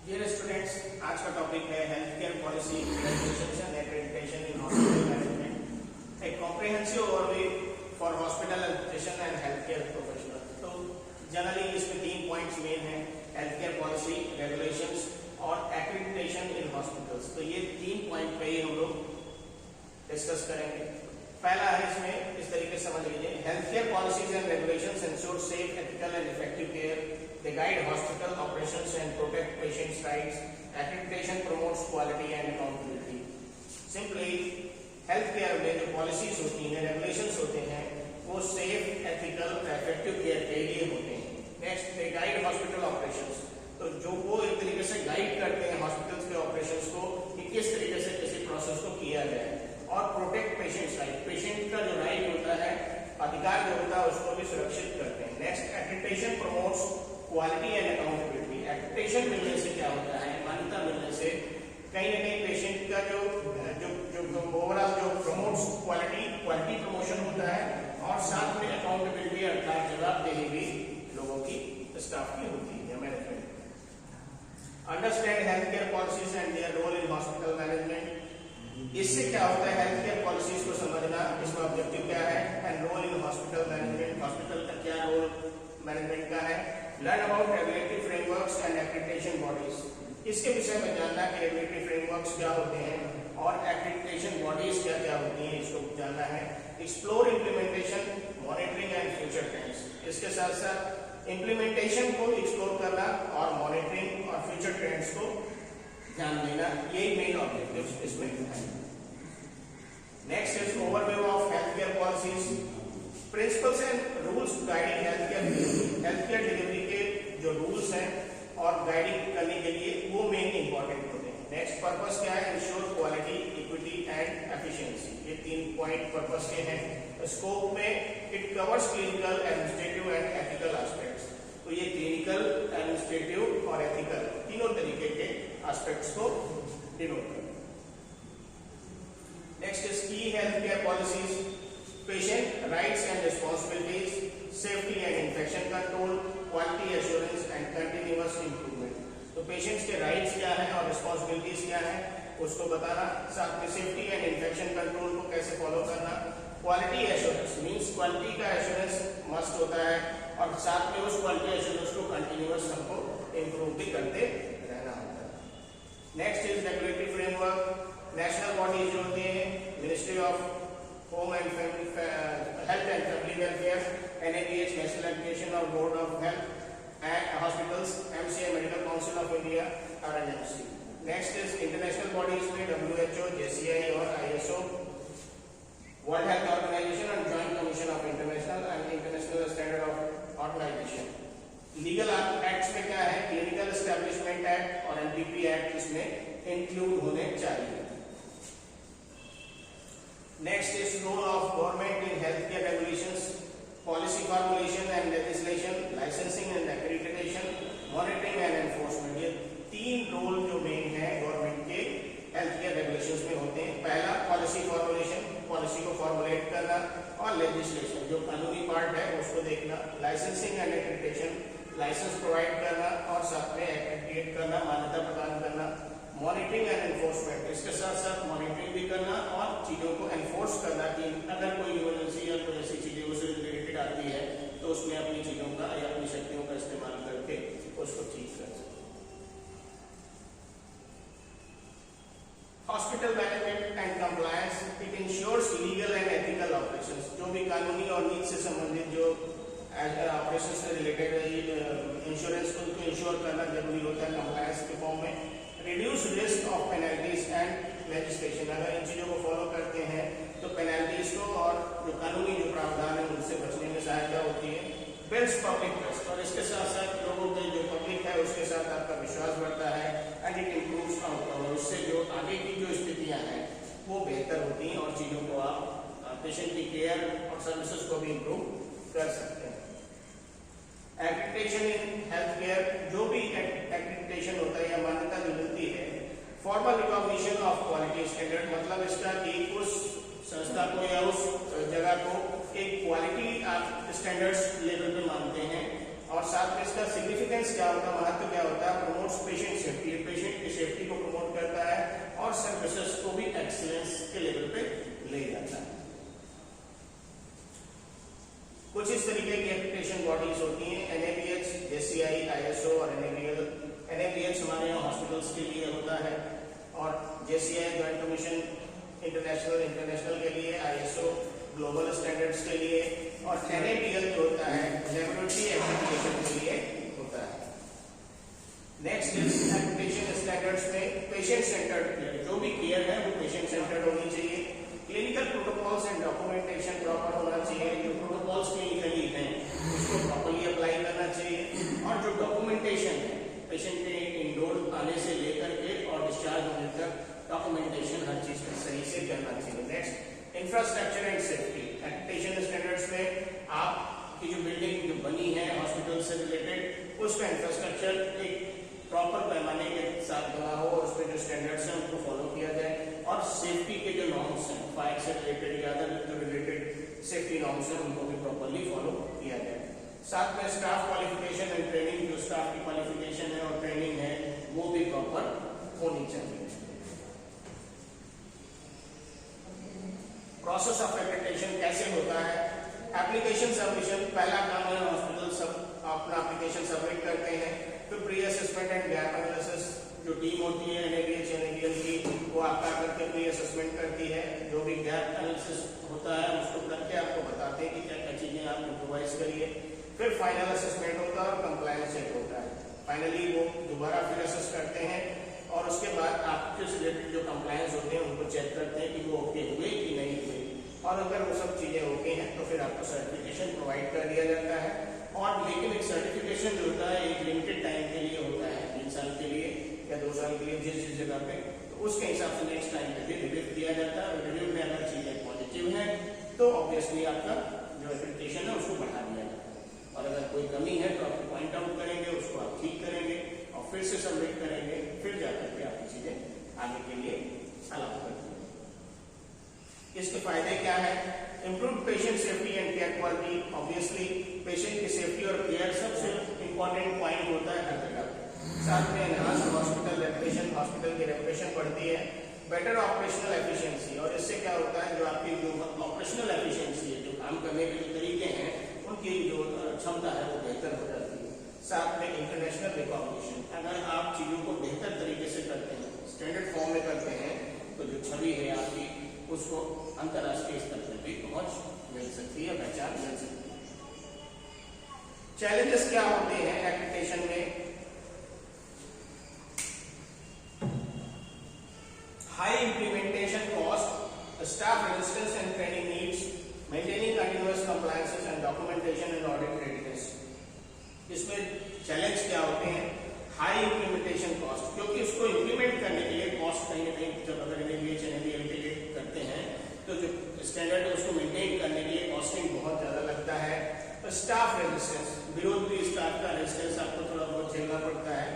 Dear students, आज का topic है health care policy regulations and accreditation in hospital management, A comprehensive overview for hospital administration and health care professional. तो generally इसमें 3 points main हैं, health care policy, regulations और accreditation in hospitals. तो ये 3 point पे ही हम लोग डिस्कस करेंगे। पहला है, इसमें इस तरीके से समझ लीजिए, health care policies and regulations ensure safe, ethical and effective care. They guide hospital operations and protect patients' rights. Accreditation promotes quality and accountability. Simply, healthcare में जो policies होती हैं, regulations होते हैं, वो safe, ethical, effective care के लिए होते हैं। Next, they guide hospital operations. तो जो वो एक तरीके से guide करते हैं hospitals के operations को कि किस तरीके से किसी process को किया जाए, और protect patients' rights. Patient का जो right होता है, अधिकार जो होता है, उसको भी सुरक्षित करते हैं। Next, accreditation promotes quality and accountability. Accreditation मिलने से क्या होता है, मान्यता मिलने से कहीं ना कहीं पेशेंट का जो ओवरऑल जो प्रमोट्स क्वालिटी प्रमोशन होता है, और साथ में अकाउंटेबिलिटी अर्थात जवाबदेही भी लोगों की, स्टाफ की होती है, management. Understand health care policies and their role in hospital management. इससे क्या होता है, हेल्थ केयर पॉलिसीज को समझना, इसका ऑब्जेक्टिव क्या है, and role in hospital management, hospital का क्या रोल मैनेजमेंट का है। Learn about regulatory frameworks and accreditation bodies. इसके विषय में जानना कि रेगुलेटरी फ्रेमवर्क्स क्या होते हैं और एक्रेडिटेशन बॉडीज क्या क्या होती हैं, इसको जानना है। Explore implementation, monitoring and future trends. इसके साथ साथ इम्प्लीमेंटेशन को एक्सप्लोर करना और मॉनिटरिंग और फ्यूचर ट्रेंड्स को ध्यान देना, यही मेन ऑब्जेक्टिव इसमें है। Next is overview of health care policies, principles and rules guiding health care delivery के जो रूल्स हैं और गाइडिंग करने के लिए वो मेन इंपॉर्टेंट होते हैं। नेक्स्ट पर्पस क्या है, ensure quality, equity and efficiency. ये 3 पॉइंट पर्पस के हैं। स्कोप में it covers clinical, administrative and ethical aspects. तो ये क्लिनिकल, एडमिनिस्ट्रेटिव और एथिकल तीनों तरीके के एस्पेक्ट्स को डिनोट करते हैं। नेक्स्ट इज की health care policies, patient rights and responsibilities, safety and infection control, quality assurance and continuous improvement. तो पेशेंट्स के राइट्स क्या हैं और रिस्पॉन्सिबिलिटीज क्या हैं, उसको बताना। साथ में सेफ्टी एंड इन्फेक्शन कंट्रोल को कैसे फॉलो करना। क्वालिटी एश्योरेंस मींस क्वालिटी का एश्योरेंस मस्ट होता है, और साथ में उस क्वालिटी एश्योरेंस को कंटिन्यूअस हमको इंप्रूव भी करते रहना होता है। Next is regulatory framework. National bodies जो होती हैं, ministry of home and health and family welfare, NABH national education और board of health and hospitals, MCA medical council of India, RNMC। Next is international bodies में WHO, JCI और ISO, world health organisation and joint commission of international standard of organisation. Legal acts में क्या है, clinical establishment act और NPP act इसमें include होने चाहिए। Next is role of government in health care regulations, policy formulation and legislation, licensing and accreditation, monitoring and enforcement. ये 3 role जो main है गवर्नमेंट के हेल्थ केयर रेगुलेशंस में होते हैं। पहला पॉलिसी फॉर्मुलेशन, पॉलिसी को फॉर्मुलेट करना, और लेजिस्लेशन जो कानूनी पार्ट है उसको देखना। Licensing and accreditation, licence provide करना और साथ में एक्रेडिटेट करना, मान्यता प्रदान करना। मॉनिटरिंग एंड एनफोर्समेंट, इसके साथ साथ मॉनिटरिंग भी करना और चीजों को एनफोर्स करना कि अगर कोई इमरजेंसी या कोई ऐसी चीजें उससे रिलेटेड आती है तो उसमें अपनी चीजों का या अपनी शक्तियों का इस्तेमाल करके उसको ठीक कर सकते। Hospital management and compliance, it ensures legal and ethical operations. जो भी कानूनी और नीति से संबंधित जो ऑपरेशन से रिलेटेड इंश्योरेंस को इंश्योर करना जरूरी होता है कंप्लायंस के फॉर्म में। Reduce risk of penalties and legislation, अगर इन चीजों को फॉलो करते हैं तो पेनल्टीज को और जो कानूनी जो प्रावधान है उनसे बचने में सहायता होती है। बिल्ड्स पब्लिक ट्रस्ट, और इसके साथ साथ लोगों के जो पब्लिक है उसके साथ आपका विश्वास बढ़ता है। एंड इट इम्प्रूव्स आउटकम, और उससे जो आगे की जो स्थितियां हैं वो बेहतर होती हैं और चीजों को आप पेशेंट की केयर और सर्विसेज को भी इम्प्रूव कर सकते हैं। एक्रेडिटेशन इन हेल्थ केयर, जो भी एक्रेडिटेशन होता है या मान्यता जो मिलती है, formal recognition of quality standard, मतलब इसका कि उस संस्था को या उस जगह को एक क्वालिटी आप स्टैंडर्ड्स लेवल पे मानते हैं, और साथ में इसका सिग्निफिकेंस क्या होता है, महत्व क्या होता है। Promotes patient safety, accreditation bodies होती हैं NABH, JCI, ISO और NABL। NABH हमारे यहाँ हॉस्पिटल्स के लिए होता है और JCI जॉइंट कमीशन इंटरनेशनल के लिए, ISO ग्लोबल स्टैंडर्ड्स के लिए और NABL जो होता है लेबोरेटरी एक्रेडिटेशन के लिए होता है। नेक्स्ट एक्रेडिटेशन स्टैंडर्ड्स में पेशेंट सेंटर्ड केयर, जो भी केयर है वो पेशेंट सेंटर्ड होनी चाहिए। Clinical protocols and documentation proper होना चाहिए। जो प्रोटोकॉल्स क्लिनिकली हैं उसको प्रॉपर्ली अप्लाई करना चाहिए और जो डॉक्यूमेंटेशन है पेशेंट के इंडोर आने से लेकर के और डिस्चार्ज होने तक डॉक्यूमेंटेशन हर चीज का सही से करना चाहिए। Next infrastructure and safety. Accreditation standards में आपकी जो बिल्डिंग जो बनी है हॉस्पिटल से रिलेटेड उसका इंफ्रास्ट्रक्चर एक प्रॉपर पैमाने के साथ बना हो और उसमें जो स्टैंडर्ड्स हैं उनको फॉलो किया जाए और सेफ्टी के जो नॉर्म्स हैं फायर से रिलेटेड या अदर जो रिलेटेड सेफ्टी नॉर्म्स हैं उनको भी प्रॉपर्ली फॉलो किया जाए। साथ में स्टाफ क्वालिफिकेशन एंड ट्रेनिंग, जो स्टाफ की क्वालिफिकेशन है और ट्रेनिंग है वो भी प्रॉपर होनी चाहिए। प्रोसेस ऑफ एक्रेडिटेशन कैसे होता है? एप्लीकेशन सबमिशन, पहला काम है हॉस्पिटल सब अपना एप्लीकेशन सबमिट करते हैं। फिर pre assessment and gap analysis, जो टीम होती है NABH NABL की वो आपका करके प्री असेसमेंट करती है। जो भी गैप एनालिसिस होता है उसको करके आपको बताते हैं कि क्या क्या चीजें आप इम्प्रोवाइज करिए। फिर फाइनल असेसमेंट होता है और कंप्लायंस चेक होता है। फाइनली वो दोबारा फिर असेस करते हैं और उसके बाद आपके रिलेटेड जो कंप्लायंस होते हैं उनको चेक करते हैं कि वो ओके हुए कि नहीं हुए और अगर वो सब चीजें ओके हैं तो फिर आपको सर्टिफिकेशन प्रोवाइड कर दिया जाता है। और लेकिन एक सर्टिफिकेशन जो होता है एक लिमिटेड टाइम के लिए होता है, 3 साल के लिए या 2 साल के लिए जिस जगह पे, तो उसके हिसाब से नेक्स्ट टाइम पे भी रिव्यू किया जाता है। रिव्यू में अगर चीजें पॉजिटिव है तो ऑब्वियसली आपका जो एक्रेडिटेशन है उसको बढ़ा दिया जाता है और अगर कोई कमी है तो आपको पॉइंट आउट करेंगे, उसको आप ठीक करेंगे और फिर से सबमिट करेंगे, फिर जाकर के आपकी चीजें आगे के लिए अलाउ करते हैं। इसके फायदे क्या है? Improve patient safety and care quality. Obviously patient की सेफ्टी और केयर सबसे इंपॉर्टेंट पॉइंट होता है हर जगह पे। साथ में एनहांस हॉस्पिटल रेपुटेशन, हॉस्पिटल की रेपुटेशन बढ़ती है। बेटर ऑपरेशनल एफिशिएंसी, और इससे क्या होता है जो आपकी जो ऑपरेशनल एफिशिएंसी है, जो काम करने के जो तरीके हैं उनकी जो क्षमता है वो बेहतर हो जाती है। साथ में इंटरनेशनल रिकॉग्निशन, अगर आप चीजों को बेहतर तरीके से करते हैं, स्टैंडर्ड फॉर्म में करते हैं तो जो छवि है आपकी उसको अंतरराष्ट्रीय स्तर पर भी पहुंच मिल सकती है, पहचान मिल सकती है। चैलेंजेस क्या होते हैं एक्रेडिटेशन में? High implementation cost, staff resistance and training needs, maintaining continuous compliances and documentation and audit readiness. इसमें चैलेंज क्या होते हैं? हाई इंप्लीमेंटेशन कॉस्ट, क्योंकि उसको इंप्लीमेंट करने के लिए कॉस्ट कहीं ना कहीं जब अगर NABH NABL के लिए करते हैं तो जो स्टैंडर्ड है उसको मेंटेन करने के लिए कॉस्टिंग बहुत ज्यादा लगता है। तो स्टाफ रेजिस्टेंस, विरोधी स्टाफ का रेजिस्टेंस आपको थोड़ा बहुत झेलना पड़ता है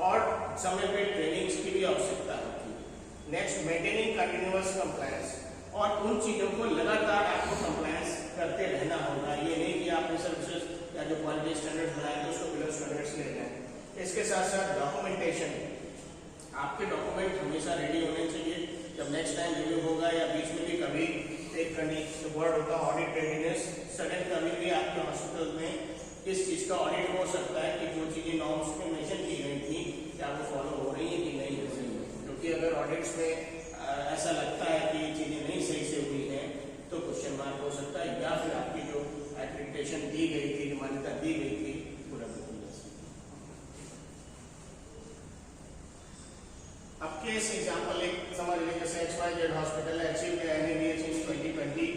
और समय पे ट्रेनिंग्स की भी आवश्यकता होती है। नेक्स्ट, मेंटेनिंग कंटिन्यूअस कंप्लायंस, और उन चीजों को लगातार आपको कंप्लायंस करते रहना होगा। ये नहीं कि आपने सर्विसेज या जो क्वालिटी स्टैंडर्ड्स बनाए तो उसको बिलो स्टैंडर्ड्स ले जाए। इसके साथ साथ डॉक्यूमेंटेशन, आपके डॉक्यूमेंट हमेशा रेडी होने चाहिए। जब नेक्स्ट टाइम रिव्यू होगा या बीच में भी कभी एक वर्ड होता है ऑडिट रेडीनेस, सडन कभी भी आपके हॉस्पिटल में इस चीज का ऑडिट हो सकता है कि जो चीजें नॉर्म्स में मेंशन की गई थी क्या वो फॉलो हो रही है कि नहीं हो रही है। क्योंकि अगर ऑडिट्स में ऐसा लगता है कि ये चीजें नहीं सही से हुई हैं तो क्वेश्चन मार्क हो सकता है, या फिर आपकी जो एक्रेडिटेशन दी गई थी, मान्यता दी गई थी, पूरा अब केस एग्जांपल एक समझ लें, जैसे XYZ हॉस्पिटल है, achieve NABH in 2020,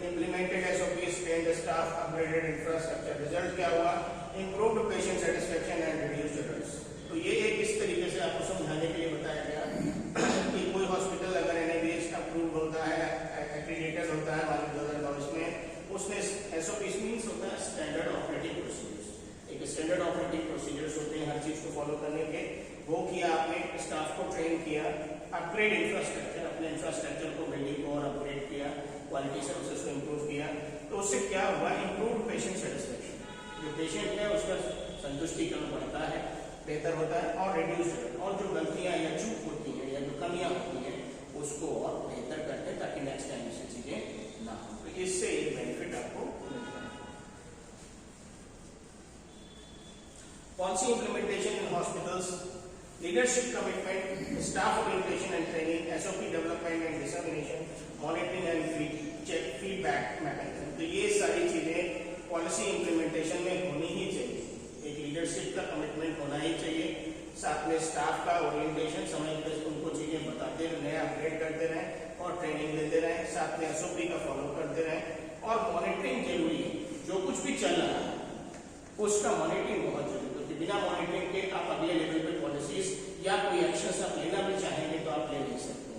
implemented SOPs, trained staff, upgraded infrastructure। Result क्या हुआ? improved patient satisfaction and reduced errors। तो ये एक इस तरीके से आपको समझाने के लिए बताया गया कि कोई हॉस्पिटल अगर NABH अप्रूव होता है, एक्रेडिटेड होता है हमारे 2022 में, उसमें SOPs मीन्स होता है स्टैंडर्ड ऑपरेटिंग प्रोसीजर्स। एक स्टैंडर्ड ऑपरेटिंग प्रोसीजर्स होते हैं हर चीज को फॉलो करने के, वो किया आपने, स्टाफ को ट्रेन किया, अपग्रेड इंफ्रास्ट्रक्चर, अपने इंफ्रास्ट्रक्चर को बिल्डिंग को और अपग्रेड किया, क्वालिटी सर्विसेज को इंप्रूव किया। तो उससे क्या हुआ? इंप्रूव पेशेंट सेटिस्फेक्शन, जो पेशेंट है उसका संतुष्टिकरण बढ़ता है, बेहतर होता है, और रिड्यूस, और जो गलतियां या चूक होती हैं या जो कमियां होती हैं उसको और बेहतर करते हैं ताकि नेक्स्ट टाइम ऐसी चीजें ना हो। तो इससे एक बेनिफिट आपको मिलता है। Policy implementation in hospitals, leadership commitment, staff orientation and training, SOP development and dissemination, monitoring and feedback mechanism. तो ये सारी चीजें पॉलिसी इम्प्लीमेंटेशन में होनी ही चाहिए. एक लीडरशिप का कमिटमेंट होना ही चाहिए, साथ में स्टाफ का ओरिएंटेशन, समय पर उनको चीजें बताते रहे, अपग्रेड करते रहे और ट्रेनिंग देते रहे, साथ में SOP का फॉलो करते रहे और मॉनिटरिंग जरूरी है. जो कुछ भी चल रहा है उसका मॉनिटरिंग बहुत जरूरी है, क्योंकि बिना मॉनिटरिंग के आप अगले लेवल पे पॉलिसीज या कोई एक्शन आप लेना भी चाहेंगे तो आप ले नहीं सकते.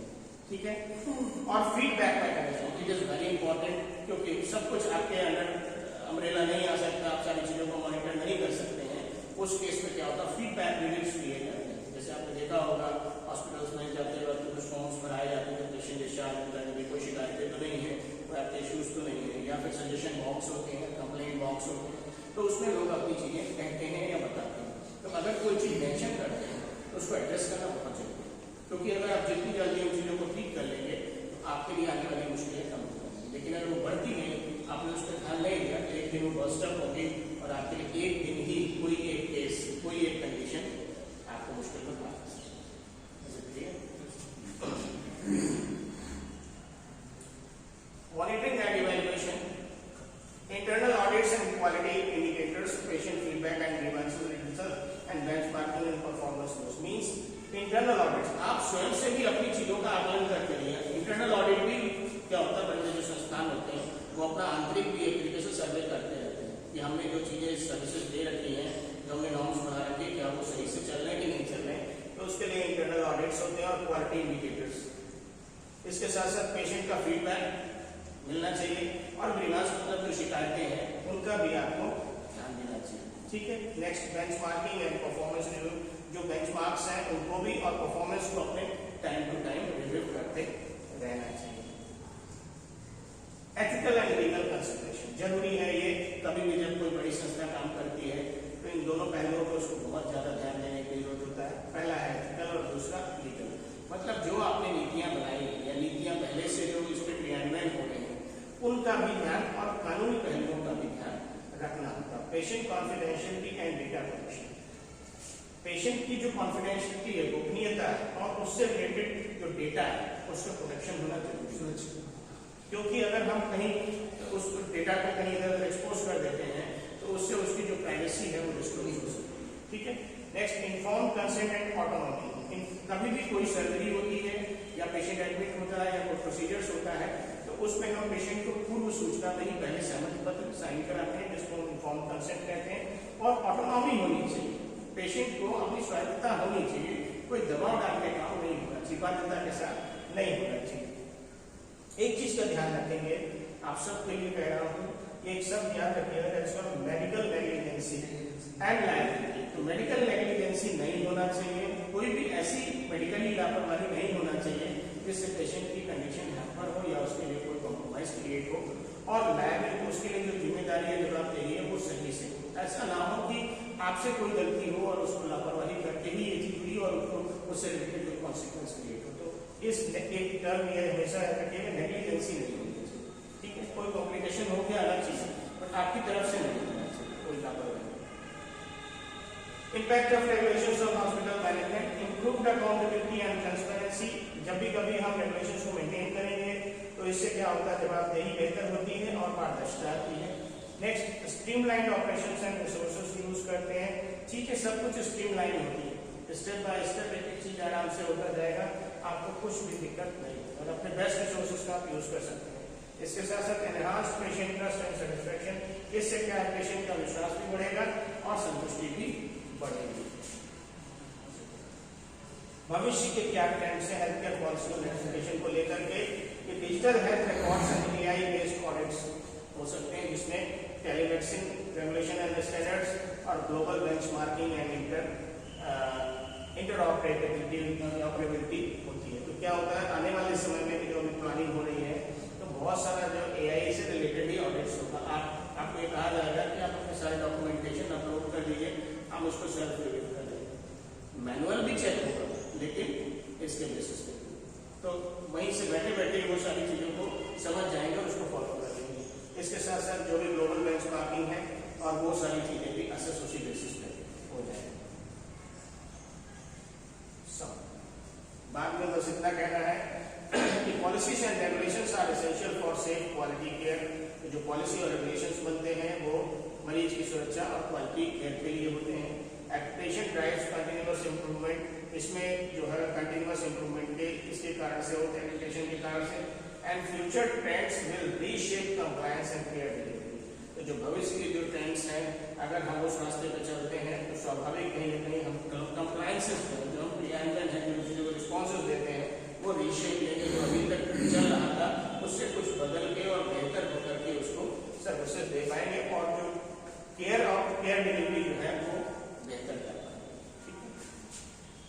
ठीक है. और feedback mechanism it is very important, क्योंकि सब कुछ आपके अंडर अम्ब्रेला नहीं आ सकता, आप सारी चीजों को मॉनिटर नहीं कर सकते हैं. उस केस में क्या होता है, फीडबैक रिव्यूज लिए जाते हैं. जैसे आपने देखा होगा हॉस्पिटल्स में जाते वक्त कुछ फॉर्म्स भराए जाते हैं, पेशेंट डिस्चार्ज होता है, कोई शिकायतें तो नहीं है, कोई आपके इश्यूज तो नहीं है, या फिर सजेशन बॉक्स होते हैं, कंप्लेंट बॉक्स होते हैं, तो उसमें लोग अपनी चीजें कहते हैं या बताते हैं. तो अगर कोई चीज मेंशन करते हैं तो उसको एड्रेस करना बहुत जरूरी है, क्योंकि अगर आप जितनी जल्दी उन चीजों को ठीक कर लेंगे तो आपके लिए आने वाली मुश्किलें कम हो जाएंगी. लेकिन अगर वो बढ़ती गई, आपने उस पर ध्यान नहीं दिया, एक दिन वो बर्स्ट अप होगी और आपके लिए एक दिन ही कोई एक केस, कोई एक कंडीशन आपको मुश्किल में डाल सकती है. Monitoring and evaluation, internal audits and quality indicators, patient feedback and grievances reducer and benchmarking and performance goals. means internal audits, आप स्वयं से भी अपनी चीजों का आकलन करते रहिए. इंटरनल ऑडिट भी क्या होता है, बड़े जो संस्थान होते हैं वो अपना आंतरिक भी एक तरीके से सर्वे करते रहते हैं कि हमने जो चीजें सर्विसेज दे रखी हैं, जो हमने नॉर्म्स बना रखे हैं, क्या वो सही से चल रहे हैं कि नहीं चल रहे हैं. तो उसके लिए इंटरनल ऑडिट्स होते हैं और क्वालिटी इंडिकेटर्स. इसके साथ साथ पेशेंट का फीडबैक मिलना चाहिए और ग्रीवांस मतलब जो शिकायतें हैं उनका भी आपको ध्यान देना चाहिए. ठीक है. Next benchmarking and performance review, जो बेंचमार्क्स हैं उनको भी और परफॉर्मेंस को अपने टाइम टू टाइम रिव्यू करते रहना चाहिए. एथिकल एंड लीगल कंसिडरेशन जरूरी है. ये कभी भी जब कोई बड़ी संस्था काम करती है तो इन दोनों पहलुओं को उसको बहुत ज्यादा ध्यान देने की जरूरत होता है. पहला है एथिकल और दूसरा लीगल. मतलब जो आपने नीतियां बनाई या नीतियां पहले से जो इस पर क्रियान्वयन हो रहे हैं उनका भी ध्यान और कानूनी पहलुओं का भी ध्यान रखना होगा. Patient confidentiality and data protection, patient की जो कॉन्फिडेंशियलिटी है, गोपनीयता है, और उससे रिलेटेड जो डेटा है उसका प्रोटेक्शन होना जरूरी है. क्योंकि अगर हम कहीं उस डेटा को कहीं इधर एक्सपोज कर देते हैं तो उससे उसकी जो प्राइवेसी है वो डिस्क्लोज हो सकती है. ठीक है. Next, inform consent and autonomy. कभी भी कोई सर्जरी होती है या पेशेंट एडमिट होता है या कोई प्रोसीजर्स होता है तो उसमें हम पेशेंट को पूर्व सूचना में ही पहले सहमति पत्र साइन कराते हैं, जिसको इन्फॉर्म कंसेंट कहते हैं. और ऑटोनॉमी होनी चाहिए, पेशेंट को अपनी स्वायत्तता होनी चाहिए, कोई दबाव डाल के काम नहीं होना चाहिए, बाध्यता के साथ नहीं होना चाहिए. एक चीज का ध्यान रखेंगे, आप सबके लिए कह रहा हूँ, एक सब याद रखिएगा, मेडिकल नेग्लिजेंसी एंड लायबिलिटी. तो मेडिकल नेग्लिजेंसी नहीं होना चाहिए, कोई भी ऐसी मेडिकली लापरवाही नहीं होना चाहिए जिससे पेशेंट की कंडीशन हैम्पर हो या उसके लिए कोई कॉम्प्रोमाइज क्रिएट हो. और लायबिलिटी, उसके लिए जो जिम्मेदारी है, जवाबदेही है, वो सही से हो. ऐसा ना हो कि आपसे कोई गलती हो और उसको लापरवाही करके ही ये चीज हुई और उसको उससे रिलेटेड कोई कॉन्सिक्वेंस क्रिएट हो. तो इस एक टर्म ये हमेशा रखिएगा, नेग्लिजेंसी नहीं होनी चाहिए. ठीक है. कोई कॉम्प्लिकेशन हो गया अलग चीज है, बट आपकी तरफ से नहीं होना चाहिए कोई लापरवाही. Impact of regulations on hospital management, improved accountability and transparency. जब भी कभी हम regulations को maintain करेंगे तो इससे क्या होता है, जवाबदेही बेहतर होती है और पारदर्शिता आती है. Next, streamlined operations and resources use करते हैं. ठीक है, सब कुछ streamline होती है, स्टेप बाय स्टेप एक एक चीज आराम से होता जाएगा, आपको कुछ भी दिक्कत नहीं और अपने बेस्ट रिसोर्सेज का आप यूज कर सकते हैं. इसके साथ साथ enhance patient trust and satisfaction, इससे क्या है, पेशेंट का विश्वास भी बढ़ेगा और संतुष्टि भी बढ़ेगी. भविष्य के क्या ट्रेंड्स है हेल्थ केयर पॉलिसी और लेजिस्लेशन को लेकर के, ये digital health records and AI based audits हो सकते हैं, जिसमें टेलीमेडिसिन रेगुलेशन एंड स्टैंडर्ड्स और ग्लोबल बेंचमार्किंग एंड इंटरऑपरेबिलिटी होती है. तो क्या होता है, आने वाले समय में जो अभी प्लानिंग हो रही है तो बहुत सारा जो एआई से रिलेटेड ही ऑडिट्स होगा. आपको ये कहा जाएगा कि आप अपने सारे डॉक्यूमेंटेशन अपलोड कर दीजिए, हम उसको सेल्फ रिव्यू कर देंगे. मैनुअल भी चेक होगा लेकिन इसके बेसिस पे, तो वहीं से बैठे बैठे वो सारी चीजों को समझ जाएंगे और उसको फॉलो कर लेंगे. इसके साथ साथ जो भी ग्लोबल बेंचमार्किंग है और वो सारी चीजें भी असेस उसी बेसिस पे हो जाएंगे. सब। बाद में बस इतना कहना है कि policies and regulations are essential for safe quality care. तो जो पॉलिसी और रेगुलेशंस बनते हैं वो मरीज की सुरक्षा और क्वालिटी केयर के लिए होते हैं। एक्टिवेशन ड्राइव्स कंटिन्यूअस इंप्रूवमेंट, इसमें जो है कंटिन्यूअस इंप्रूवमेंट के इसके कारण से होते हैं, एक्टिवेशन के कारण से। And future trends will reshape compliance and care delivery. तो जो भविष्य के जो ट्रेंड्स हैं, अगर हम उस रास्ते पर चलते हैं तो स्वाभाविक कहीं ना कहीं हम कंप्लायंसेस जो हम क्रियान्वयन है, जो रिस्पॉन्सेज देते हैं वो रीशेप लेंगे। जो अभी तक चल रहा था उससे कुछ बदल के और बेहतर होकर के उसको सर्विसेज दे पाएंगे। और जो केयर डिलीवरी जो है